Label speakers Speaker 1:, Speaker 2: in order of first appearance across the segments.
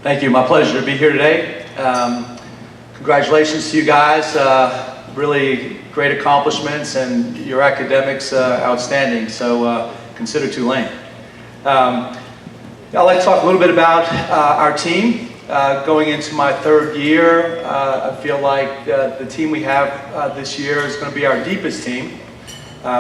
Speaker 1: Thank you. My pleasure to be here today. Congratulations to you guys. Really great accomplishments, and your academics outstanding. So consider Tulane. I'd like to talk a little bit about our team. Going into my third year, I feel like the team we have this year is going to be our deepest team.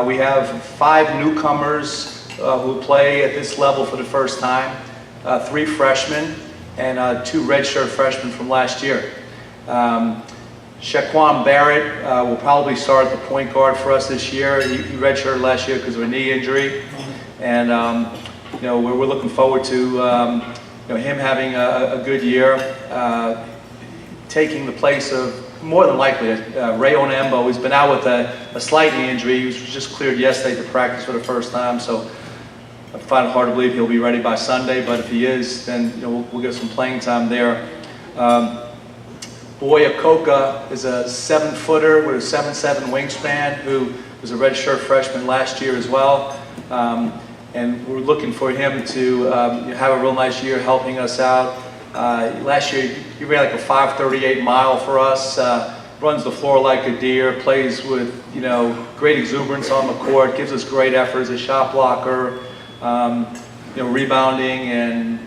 Speaker 1: We have 5 newcomers who play at this level for the first time, 3 freshmen, and 2 redshirt freshmen from last year. Shaquan Barrett will probably start at the point guard for us this year. He redshirted last year because of a knee injury, and we're looking forward to him having a good year, taking the place of, more than likely, Ray Lambeau. He's been out with a slight knee injury. He was just cleared yesterday to practice for the first time, so I find it hard to believe he'll be ready by Sunday, but if he is, then we'll get some playing time there. Boy Akoka is a 7-footer with a 7'7" wingspan who was a redshirt freshman last year as well. And we're looking for him to have a real nice year helping us out. Last year he ran like a 5:38 mile for us, runs the floor like a deer, plays with great exuberance on the court, gives us great effort as a shot blocker, rebounding, and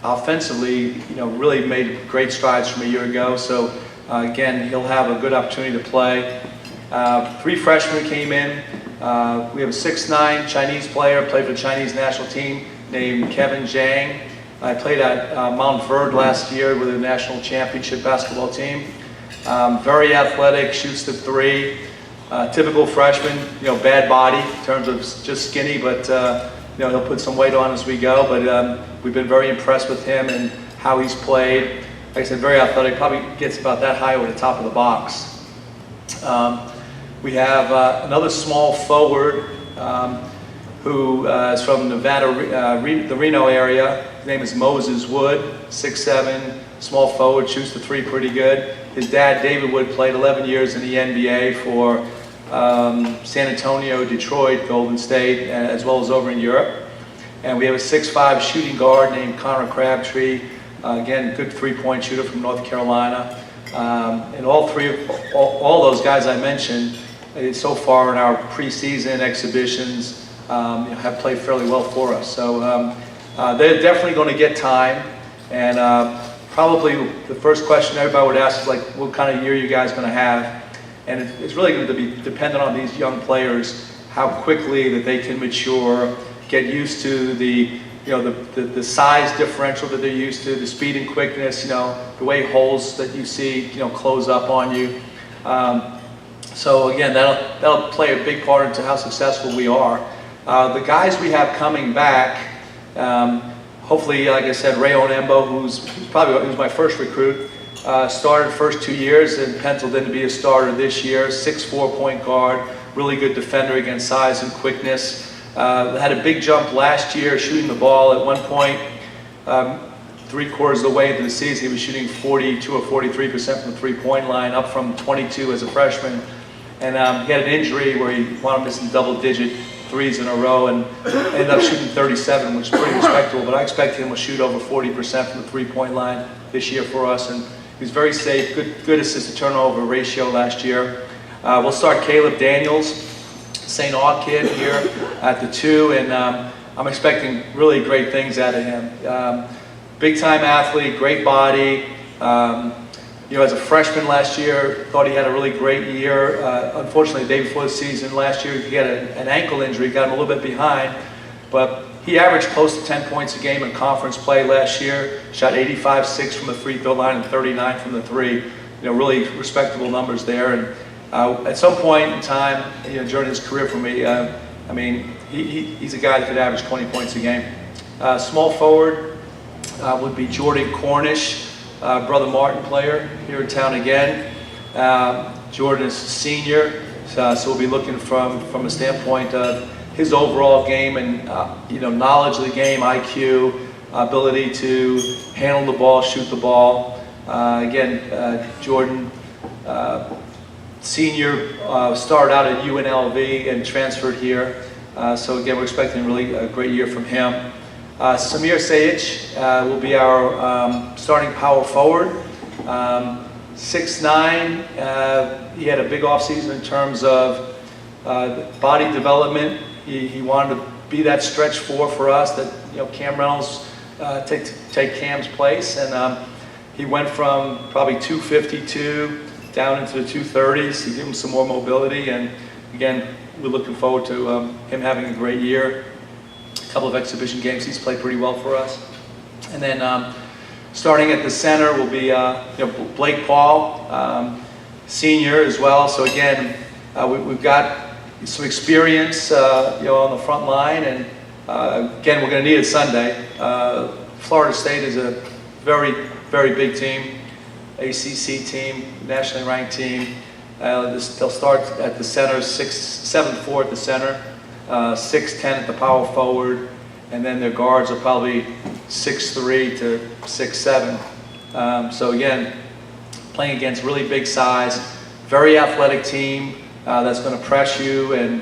Speaker 1: offensively, really made great strides from a year ago. So again, he'll have a good opportunity to play. 3 freshmen came in. We have a 6'9" Chinese player, played for the Chinese national team, named Kevin Jiang. I played at Mount Verde last year with the national championship basketball team. Very athletic, shoots the 3. Typical freshman, bad body in terms of just skinny, but he'll put some weight on as we go. But we've been very impressed with him and how he's played. Like I said, very athletic, probably gets about that high over the top of the box. We have another small forward who is from Nevada, the Reno area. His name is Moses Wood, 6'7", small forward, shoots the 3 pretty good. His dad, David Wood, played 11 years in the NBA for San Antonio, Detroit, Golden State, as well as over in Europe. And we have a 6'5" shooting guard named Connor Crabtree. Again, good 3-point shooter from North Carolina. And all those guys I mentioned so far in our preseason exhibitions have played fairly well for us. So they're definitely going to get time. And probably the first question everybody would ask is like, what kind of year you guys going to have? And it's really going to be dependent on these young players, how quickly that they can mature, get used to the size differential that they're used to, the speed and quickness, the way holes that you see, close up on you. So again, that'll play a big part into how successful we are. The guys we have coming back, hopefully, like I said, Ray Lambeau, who's my first recruit, started first 2 years and penciled in to be a starter this year. 6'4" point guard, really good defender against size and quickness. Had a big jump last year shooting the ball. At one point, 3/4 of the way into the season, he was shooting 42 or 43% from the 3-point line, up from 22 as a freshman. And he had an injury where he wound up missing double-digit 3s in a row and ended up shooting 37, which is pretty respectable. But I expect him to shoot over 40% from the 3-point line this year for us. And he's very safe, good assist-to-turnover ratio last year. We'll start Caleb Daniels, St. Aug kid here at the 2, and I'm expecting really great things out of him. Big-time athlete, great body. As a freshman last year, thought he had a really great year. Unfortunately, the day before the season last year, he had an ankle injury, got him a little bit behind. But he averaged close to 10 points a game in conference play last year. Shot 85-6 from the free throw line and 39 from the 3. Really respectable numbers there. And at some point in time, during his career for me, he's a guy that could average 20 points a game. Small forward would be Jordan Cornish, Brother Martin player here in town again. Jordan is a senior, so we'll be looking from a standpoint of his overall game and knowledge of the game, IQ, ability to handle the ball, shoot the ball. Jordan, senior, started out at UNLV and transferred here. So again, we're expecting really a great year from him. Samir Sayich will be our starting power forward. 6'9". He had a big offseason in terms of body development. He wanted to be that stretch four for us, that Cam Reynolds take Cam's place, and he went from probably 252 down into the 230s. He gave him some more mobility, and again, we're looking forward to him having a great year. A couple of exhibition games, he's played pretty well for us. And then starting at the center will be Blake Paul, senior as well. So again, we've got some experience on the front line, and again, we're going to need it Sunday. Florida State is a very, very big team, ACC team, nationally ranked team. They'll start at the center, 7'4" at the center, 6'10" at the power forward, and then their guards are probably 6'3" to 6'7". So again, playing against really big size, very athletic team that's going to press you and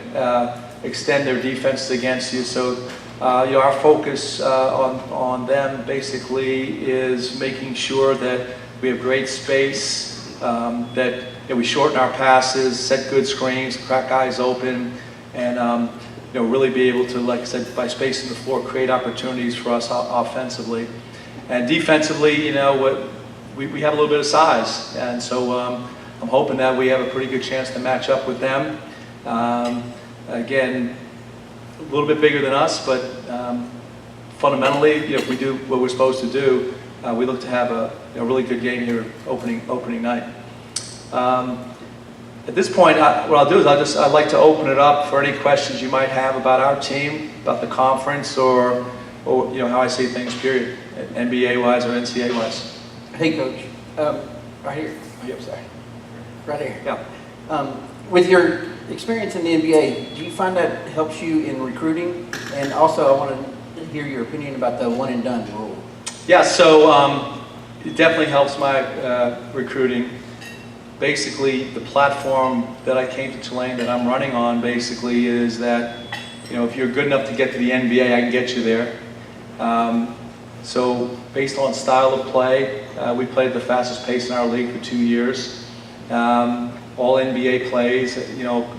Speaker 1: extend their defense against you. So our focus on them basically is making sure that we have great space, that we shorten our passes, set good screens, crack guys open, and really be able to, like I said, by spacing the floor, create opportunities for us offensively. And defensively, we have a little bit of size, and so I'm hoping that we have a pretty good chance to match up with them. Again, a little bit bigger than us, but fundamentally, if we do what we're supposed to do, we look to have a really good game here opening night. At this point, what I'll do is I'd like to open it up for any questions you might have about our team, about the conference, or how I see things, period, NBA-wise or NCAA-wise.
Speaker 2: Hey, Coach. Right here. Oh, yep, sorry. Right here.
Speaker 1: Yeah.
Speaker 2: With your experience in the NBA, do you find that helps you in recruiting? And also, I want to hear your opinion about the one and done rule.
Speaker 1: Yeah, so it definitely helps my recruiting. Basically, the platform that I came to Tulane that I'm running on basically is that, if you're good enough to get to the NBA, I can get you there. So based on style of play, we played at the fastest pace in our league for 2 years. All NBA plays,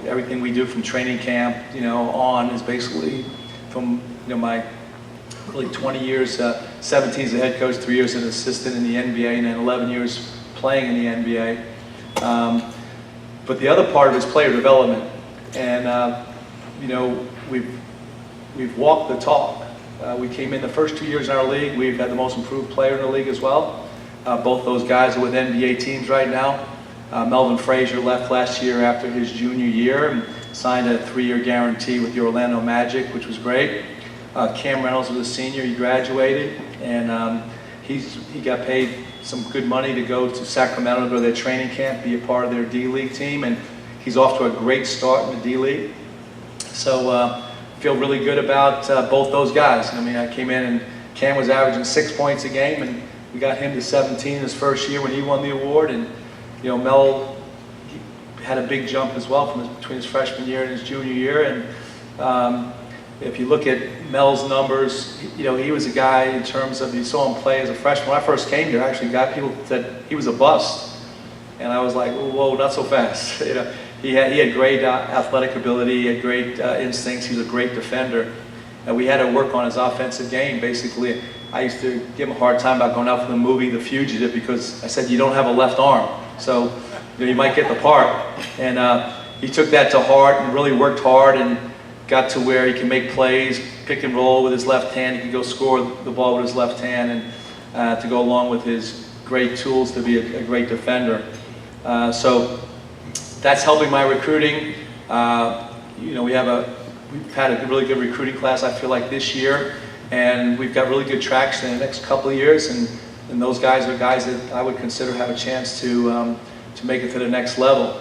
Speaker 1: everything we do from training camp, on is basically from, my really 20 years, 17 as a head coach, 3 years as an assistant in the NBA, and then 11 years playing in the NBA. But the other part of it is player development, and we've walked the talk. We came in the first 2 years in our league. We've had the most improved player in the league as well. Both those guys are with NBA teams right now. Melvin Frazier left last year after his junior year and signed a 3-year guarantee with the Orlando Magic, which was great. Cam Reynolds was a senior. He graduated, and he got paid some good money to go to Sacramento to go to their training camp, be a part of their D-League team, and he's off to a great start in the D-League. So feel really good about both those guys. I mean, I came in and Cam was averaging 6 points a game, and we got him to 17 his first year when he won the award, and Mel had a big jump as well between his freshman year and his junior year. And if you look at Mel's numbers, he was a guy in terms of, you saw him play as a freshman. When I first came here, actually people said he was a bust. And I was like, whoa, not so fast. He had great athletic ability, he had great instincts, he was a great defender. And we had to work on his offensive game. Basically, I used to give him a hard time about going out for the movie The Fugitive, because I said, you don't have a left arm, so you might get the part. And he took that to heart and really worked hard and got to where he can make plays, pick and roll with his left hand. He can go score the ball with his left hand, and to go along with his great tools to be a great defender. So that's helping my recruiting. We've had a really good recruiting class, I feel like, this year, and we've got really good traction in the next couple of years, and those guys are guys that I would consider have a chance to make it to the next level.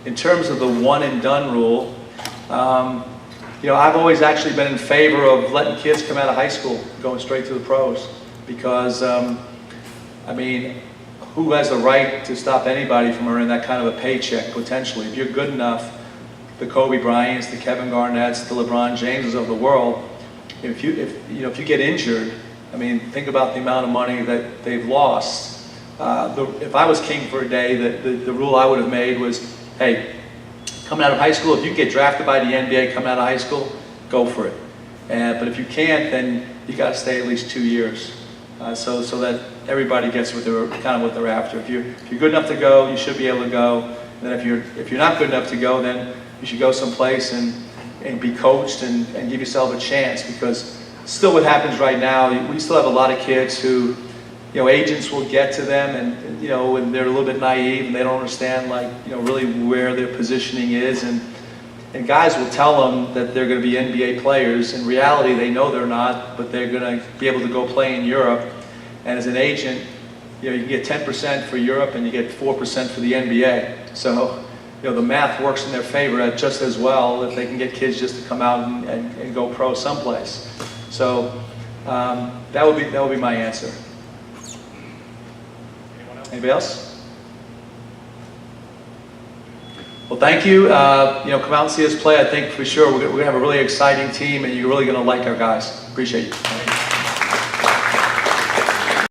Speaker 1: In terms of the one and done rule, I've always actually been in favor of letting kids come out of high school, going straight to the pros, because who has the right to stop anybody from earning that kind of a paycheck potentially? If you're good enough, the Kobe Bryants, the Kevin Garnett's, the LeBron Jameses of the world, if you get injured, I mean, think about the amount of money that they've lost. If I was king for a day, the rule I would have made was, hey, coming out of high school, if you get drafted by the NBA coming out of high school, go for it. But if you can't, then you got to stay at least 2 years, so that everybody gets what they're after. If you're good enough to go, you should be able to go. And then if you're not good enough to go, then you should go someplace and be coached and give yourself a chance, because still what happens right now, we still have a lot of kids who, agents will get to them and they're a little bit naive and they don't understand really where their positioning is, and guys will tell them that they're going to be NBA players. In reality, they know they're not, but they're going to be able to go play in Europe. And as an agent, you can get 10% for Europe and you get 4% for the NBA. So the math works in their favor just as well if they can get kids just to come out and go pro someplace. So that would be my answer. Anybody else? Well, thank you. Come out and see us play. I think for sure we're going to have a really exciting team, and you're really going to like our guys. Appreciate you.